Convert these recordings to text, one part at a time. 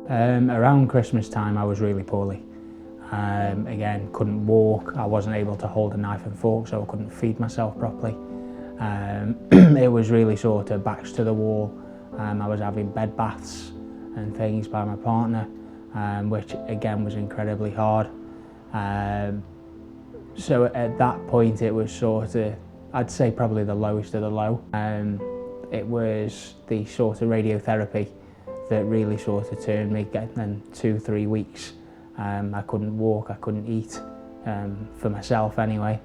Around Christmas time I was really poorly. Again, couldn't walk, I wasn't able to hold a knife and fork, so I couldn't feed myself properly. It was really sort of backs to the wall. I was having bed baths and things by my partner, which again was incredibly hard. So at that point it was sort of, I'd say probably the lowest of the low. It was the sort of radiotherapy that really sort of turned me. Then 2-3 weeks I couldn't walk, I couldn't eat, for myself anyway.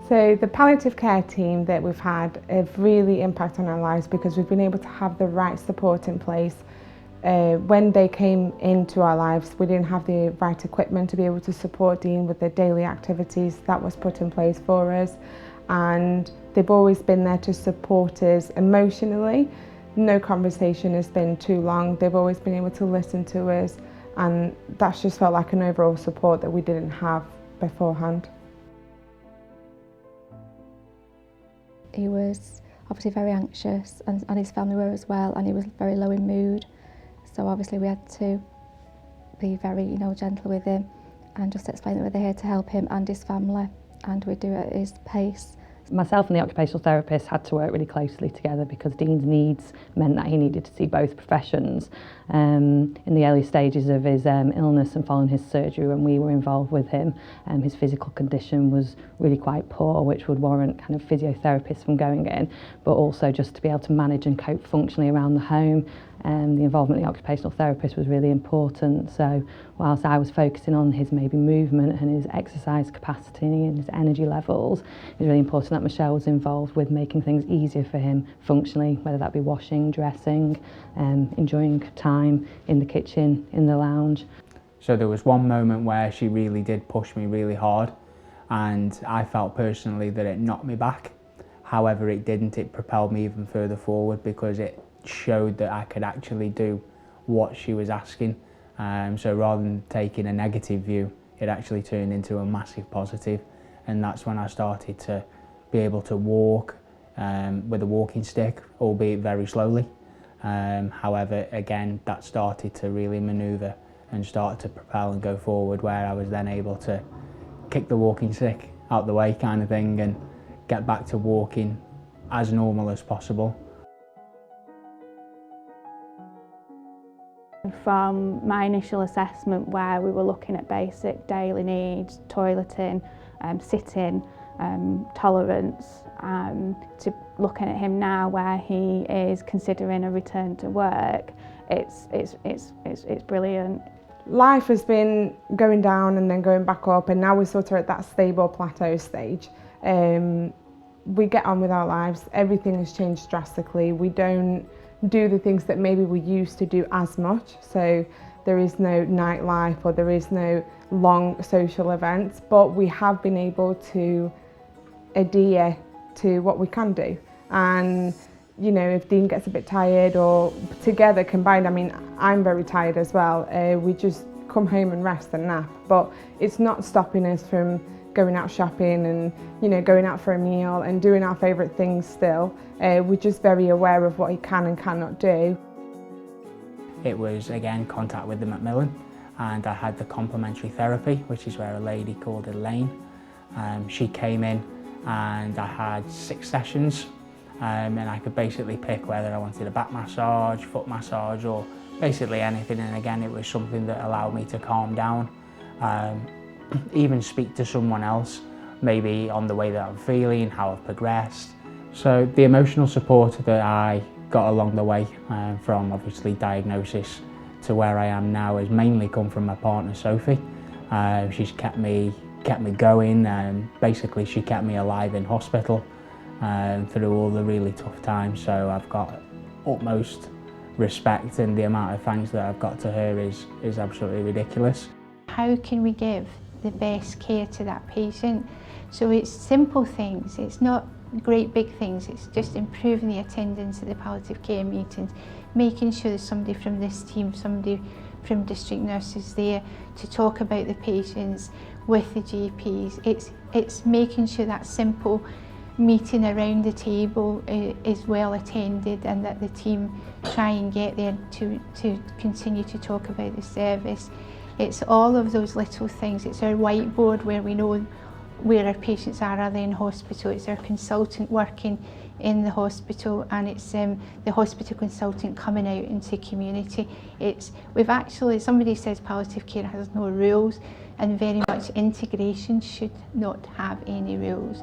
So the palliative care team that we've had have really impacted on our lives because we've been able to have the right support in place. When they came into our lives, we didn't have the right equipment to be able to support Dean with the daily activities that was put in place for us, and they've always been there to support us emotionally. No conversation has been too long. They've always been able to listen to us, and that's just felt like an overall support that we didn't have beforehand. He was obviously very anxious, and his family were as well, and he was very low in mood. So obviously we had to be very, gentle with him and just explain that we're here to help him and his family, and we do it at his pace. Myself and the occupational therapist had to work really closely together because Dean's needs meant that he needed to see both professions. In the early stages of his illness and following his surgery, when we were involved with him, his physical condition was really quite poor, which would warrant kind of physiotherapists from going in, but also just to be able to manage and cope functionally around the home. The involvement of the occupational therapist was really important. So whilst I was focusing on his maybe movement and his exercise capacity and his energy levels, it was really important that Michelle was involved with making things easier for him functionally, whether that be washing, dressing, enjoying time in the kitchen, in the lounge. So there was one moment where she really did push me really hard, and I felt personally that it knocked me back. However, it didn't. It propelled me even further forward because it showed that I could actually do what she was asking. So rather than taking a negative view, it actually turned into a massive positive, and that's when I started to be able to walk with a walking stick, albeit very slowly. However, again, that started to really manoeuvre and start to propel and go forward, where I was then able to kick the walking stick out the way kind of thing and get back to walking as normal as possible. From my initial assessment, where we were looking at basic daily needs, toileting, sitting, tolerance, to looking at him now where he is considering a return to work, it's brilliant. Life has been going down and then going back up, and now we're sort of at that stable plateau stage. We get on with our lives, everything has changed drastically. We don't do the things that maybe we used to do as much, so there is no nightlife or there is no long social events, but we have been able to adhere to what we can do. And if Dean gets a bit tired, or together combined, I mean, I'm very tired as well, we just come home and rest and nap, but it's not stopping us from going out shopping and going out for a meal and doing our favourite things still. We're just very aware of what he can and cannot do. It was again contact with the Macmillan, and I had the complementary therapy, which is where a lady called Elaine, she came in, and I had 6 sessions, and I could basically pick whether I wanted a back massage, foot massage, or basically anything. And again, it was something that allowed me to calm down, even speak to someone else, maybe on the way that I'm feeling, how I've progressed. So the emotional support that I got along the way, from obviously diagnosis to where I am now, has mainly come from my partner Sophie. She's kept me going, and basically she kept me alive in hospital through all the really tough times. So I've got utmost respect, and the amount of thanks that I've got to her is absolutely ridiculous. How can we give the best care to that patient? So it's simple things, it's not great big things, it's just improving the attendance at the palliative care meetings, making sure there's somebody from this team, somebody from district nurses there to talk about the patients with the GPs. It's making sure that simple meeting around the table is well attended, and that the team try and get there to continue to talk about the service. It's all of those little things. It's our whiteboard where we know where our patients are they in hospital. It's our consultant working in the hospital, and it's the hospital consultant coming out into community. We've actually, somebody says palliative care has no rules, and very much integration should not have any rules.